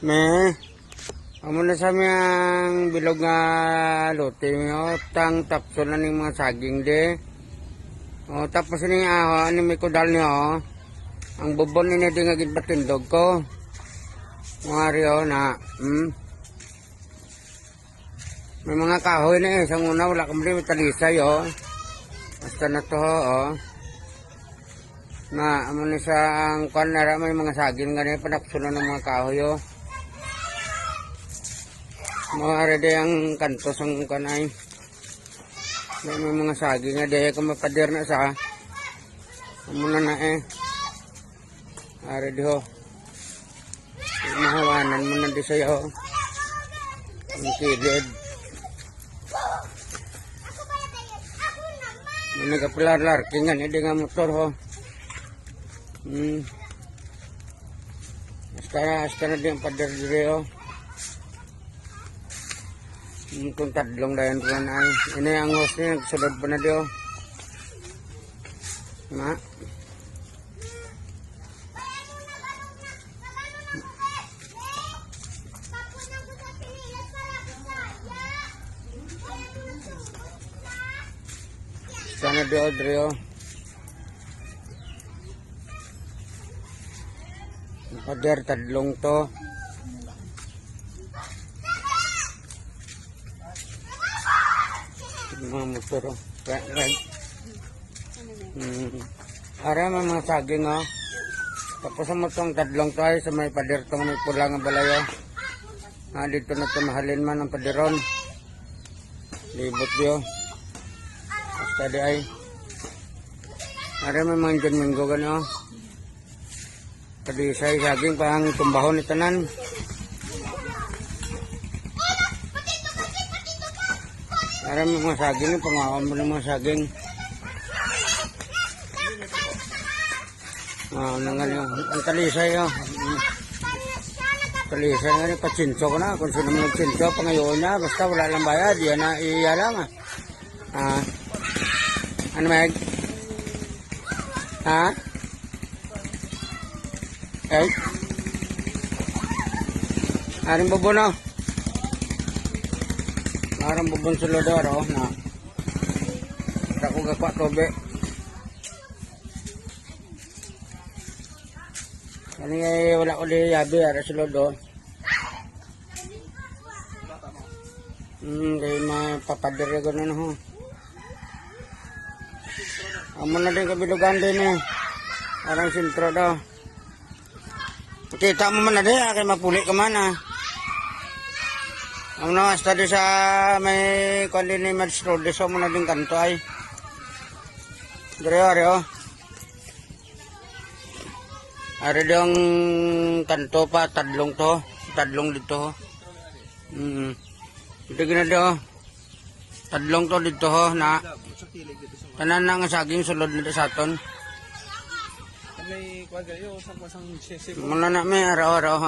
Me, amo na sa ang bilog nga lote mo, tang tapso na ning mga saging de. O tapos ni ani may kudal niyo, ang bubon ni di nga gidbatindog ko. Mga riyo na, may mga kahoy na eh, sa una wala kami may talisay Basta na to na amo ni sa ang kwan na may mga saging nga panaksunan ng mga kahoy Mga rede ang kantos ang kanay. May mga saging nga dahil kung mapader na sa muna na Rede ho. Mahawanan mo na di sa'yo. Ang kilid. May nagapilar-larking nga hindi nga motor ho. Hasta na di ang pader dire Kung tadlong dayan ko na ay. Ini ang host niya, nagsulod pa na diyo. Na. Sana diyo, Drio. Pader, tadlong to. Mga motor right. Ara mga saging tapos sa motong tadlong tayo sa may pader tong may pula nga balayo dito na mahalin man ang paderon libot diyo basta di ay ara may mga dyan minggo gano kadisay saging pang tumbahon ni tanan. Para mga saging, pangawan mo ng mga saging. Ang talisay Talisay nga rin, patsinso ko na. Kung sino mo nagsinso, pangayon na. Basta wala lang bayad, yan na iya lang Ano Meg? Aring bubuno. Marang bubon sulodor na ako gakwa tobe kani wala ko di yabi ara sulodo kaya mapapadir ko na amo na din kabilugan din arang sintro daw kita mo man na din kay mapuli ka man Ang nawas tadi sa may kundi ni Mads Road, so mo na din kanto ay. Dari Ari dong kanto pa, tadlong dito Ito ginado tadlong to dito na. Tanan na nga saging sulod nito sa aton. May kwagayo sa pasang sisi. Muna na may araw-araw